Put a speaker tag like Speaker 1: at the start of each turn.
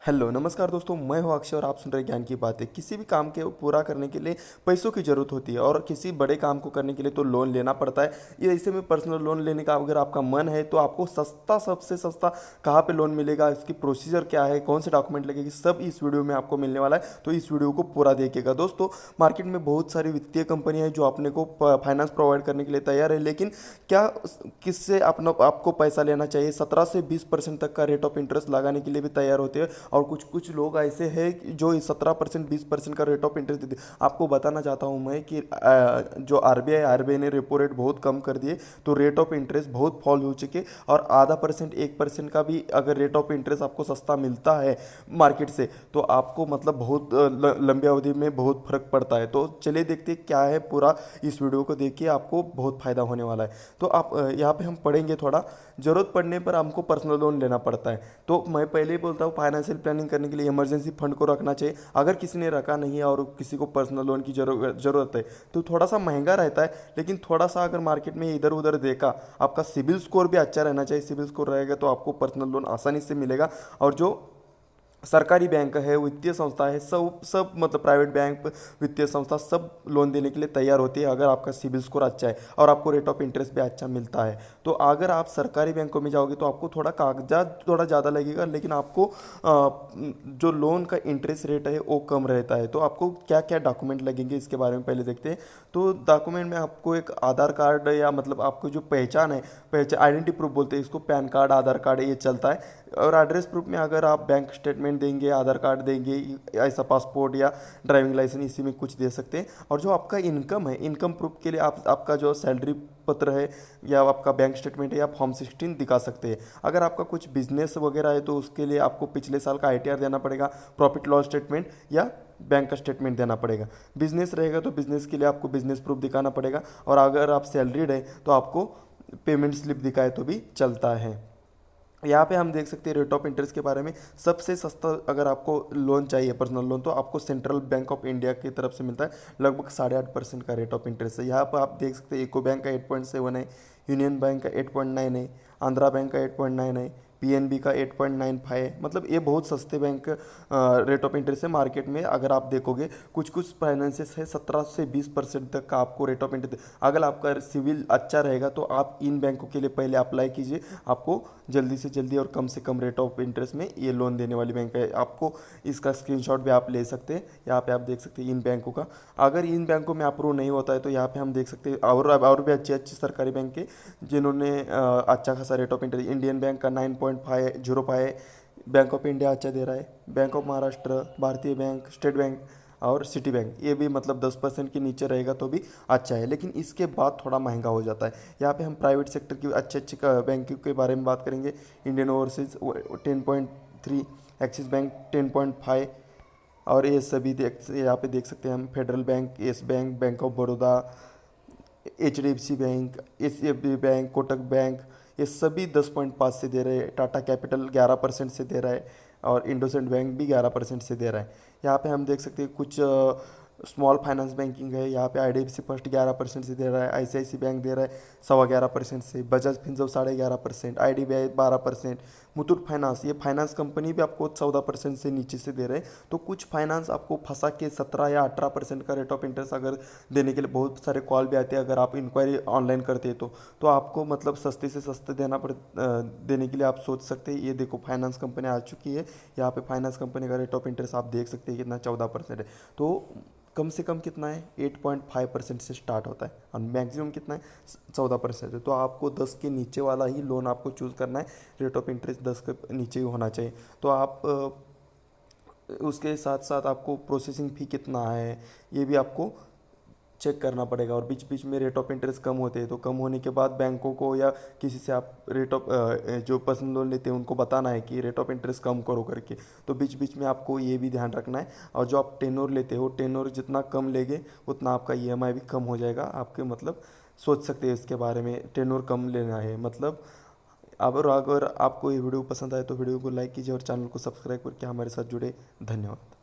Speaker 1: Hello नमस्कार दोस्तों, मैं हूं अक्षय और आप सुन रहे हैं ज्ञान की बातें। किसी भी काम के पूरा करने के लिए पैसों की ज़रूरत होती है और किसी बड़े काम को करने के लिए तो लोन लेना पड़ता है। ये ऐसे में पर्सनल लोन लेने का अगर आपका मन है तो आपको सस्ता, सबसे सस्ता कहाँ पे लोन मिलेगा, इसकी प्रोसीजर क्या है, कौन से डॉक्यूमेंट लगेगी, सब इस वीडियो में आपको मिलने वाला है। तो इस वीडियो को पूरा देखिएगा दोस्तों। मार्केट में बहुत सारी वित्तीय कंपनियाँ हैं जो अपने को फाइनेंस प्रोवाइड करने के लिए तैयार है, लेकिन क्या किससे अपना आपको पैसा लेना चाहिए, 17 से 20% तक का रेट ऑफ इंटरेस्ट लगाने के लिए भी तैयार होते हैं। और कुछ कुछ लोग ऐसे हैं कि जो 17% 20% का रेट ऑफ इंटरेस्ट देते। आपको बताना चाहता हूं मैं कि जो आरबीआई ने रेपो रेट बहुत कम कर दिए, तो रेट ऑफ इंटरेस्ट बहुत फॉल हो चुके। और आधा परसेंट 1% का भी अगर रेट ऑफ इंटरेस्ट आपको सस्ता मिलता है मार्केट से, तो आपको मतलब बहुत लंबी अवधि में बहुत फर्क पड़ता है। तो चलिए देखते हैं क्या है, पूरा इस वीडियो को देखिए, आपको बहुत फायदा होने वाला है। तो आप यहाँ पे हम पढ़ेंगे थोड़ा। जरूरत पड़ने पर हमको पर्सनल लोन लेना पड़ता है। तो मैं पहले ही बोलता हूँ, फाइनेंशियल प्लानिंग करने के लिए इमरजेंसी फंड को रखना चाहिए। अगर किसी ने रखा नहीं है और किसी को पर्सनल लोन की जरूरत है तो थोड़ा सा महंगा रहता है, लेकिन थोड़ा सा अगर मार्केट में इधर उधर देखा, आपका सिबिल स्कोर भी अच्छा रहना चाहिए। सिबिल स्कोर रहेगा तो आपको पर्सनल लोन आसानी से मिलेगा। और जो सरकारी बैंक है, वित्तीय संस्था है, सब सब मतलब प्राइवेट बैंक, वित्तीय संस्था सब लोन देने के लिए तैयार होती है अगर आपका सिबिल स्कोर अच्छा है और आपको रेट ऑफ इंटरेस्ट भी अच्छा मिलता है। तो अगर आप सरकारी बैंकों में जाओगे तो आपको थोड़ा कागजात थोड़ा ज़्यादा लगेगा, लेकिन आपको जो लोन का इंटरेस्ट रेट है वो कम रहता है। तो आपको क्या क्या डॉक्यूमेंट लगेंगे इसके बारे में पहले देखते हैं। तो डॉक्यूमेंट में आपको एक आधार कार्ड, या मतलब आपको जो पहचान है, पहचान आइडेंटिटी प्रूफ बोलते हैं इसको, पैन कार्ड, आधार कार्ड, ये चलता है। और एड्रेस प्रूफ में अगर आप बैंक स्टेटमेंट देंगे, आधार कार्ड देंगे, ऐसा पासपोर्ट या ड्राइविंग लाइसेंस, इसी में कुछ दे सकते हैं। और जो आपका इनकम है, इनकम प्रूफ के लिए आप आपका जो सैलरी पत्र है या आपका बैंक स्टेटमेंट है या फॉर्म 16 दिखा सकते हैं। अगर आपका कुछ बिजनेस वगैरह है तो उसके लिए आपको पिछले साल का आईटीआर देना पड़ेगा, प्रॉफिट लॉस स्टेटमेंट या बैंक का स्टेटमेंट देना पड़ेगा। बिजनेस रहेगा तो बिजनेस के लिए आपको बिजनेस प्रूफ दिखाना पड़ेगा। और अगर आप सैलरीड है तो आपको पेमेंट स्लिप दिखाए तो भी चलता है। यहाँ पे हम देख सकते हैं रेट ऑफ इंटरेस्ट के बारे में। सबसे सस्ता अगर आपको लोन चाहिए, पर्सनल लोन, तो आपको सेंट्रल बैंक ऑफ इंडिया की तरफ से मिलता है। लगभग 8.5% का रेट ऑफ इंटरेस्ट है। यहाँ पर आप देख सकते हैं यूको बैंक का 8.7 है, यूनियन बैंक का 8.9 है, आंध्रा बैंक का 8.9 है, पीएनबी का 8.95 है। मतलब ये बहुत सस्ते बैंक रेट ऑफ इंटरेस्ट है मार्केट में। अगर आप देखोगे कुछ कुछ फाइनेंसेस है 17 से 20% तक का आपको रेट ऑफ इंटरेस्ट। अगर आपका सिविल अच्छा रहेगा तो आप इन बैंकों के लिए पहले अप्लाई कीजिए। आपको जल्दी से जल्दी और कम से कम रेट ऑफ इंटरेस्ट में ये लोन देने वाली बैंक है। आपको इसका स्क्रीनशॉट भी आप ले सकते हैं। यहाँ पे आप देख सकते हैं इन बैंकों का। अगर इन बैंकों में अप्रूव नहीं होता है तो यहाँ पे हम देख सकते हैं और भी अच्छे अच्छे सरकारी बैंक के जिन्होंने अच्छा खासा rate of interest. Indian bank का 9.505 है, बैंक ऑफ इंडिया अच्छा दे रहा है, बैंक ऑफ महाराष्ट्र, भारतीय बैंक, स्टेट बैंक और सिटी बैंक, ये भी मतलब 10% के नीचे रहेगा तो भी अच्छा है, लेकिन इसके बाद थोड़ा महंगा हो जाता है। यहाँ पे हम प्राइवेट सेक्टर की अच्छे अच्छे बैंक के बारे में बात करेंगे। इंडियन ओवरसीज 10.3, एक्सिस बैंक 10.5, और ये सभी यहाँ पे देख सकते हैं हम। Federal bank, yes bank, bank of Baroda, HDFC bank, HDFC bank, Kotak bank, ये सभी 10.5 से दे रहे हैं। टाटा कैपिटल 11% से दे रहा है और इंडोसेंड बैंक भी 11% से दे रहा है। यहाँ पे हम देख सकते हैं कुछ स्मॉल फाइनेंस बैंकिंग है। यहाँ पे आईडीएफसी फर्स्ट 11% से दे रहा है, आईसीआईसी बैंक दे रहा है 11.25% से, Bajaj Finserv 11.5%, IDBI 12%, Muthoot finance, ये फाइनेंस कंपनी भी आपको 14% से नीचे से दे रहे हैं। तो कुछ फाइनेंस आपको फंसा के 17 या 18% का रेट ऑफ इंटरेस्ट अगर देने के लिए बहुत सारे कॉल भी आते हैं। अगर आप इंक्वायरी ऑनलाइन करते हैं तो आपको मतलब सस्ते से सस्ते देने के लिए आप सोच सकते हैं। ये देखो फाइनेंस कंपनी आ चुकी है। यहाँ पे फाइनेंस कंपनी का रेट ऑफ इंटरेस्ट आप देख सकते हैं कितना, 14% है। तो कम से कम कितना है, 8.5% से स्टार्ट होता है और मैक्सिमम कितना है, 14% है। तो आपको 10 के नीचे वाला ही लोन आपको चूज़ करना है। रेट ऑफ इंटरेस्ट 10 के नीचे ही होना चाहिए। तो आप उसके साथ साथ आपको प्रोसेसिंग फ़ी कितना है ये भी आपको चेक करना पड़ेगा। और बीच बीच में रेट ऑफ इंटरेस्ट कम होते हैं तो कम होने के बाद बैंकों को या किसी से आप रेट ऑफ जो पर्सनल लोन लेते हैं उनको बताना है कि रेट ऑफ इंटरेस्ट कम करो करके। तो बीच बीच में आपको ये भी ध्यान रखना है। और जो आप टेनोर लेते हो, टेनोर जितना कम लेंगे उतना आपका ईएमआई भी कम हो जाएगा। आपके मतलब सोच सकते हैं इसके बारे में, टेनोर कम लेना है मतलब। अगर आपको ये वीडियो पसंद आए तो वीडियो को लाइक कीजिए और चैनल को सब्सक्राइब करके हमारे साथ जुड़े। धन्यवाद।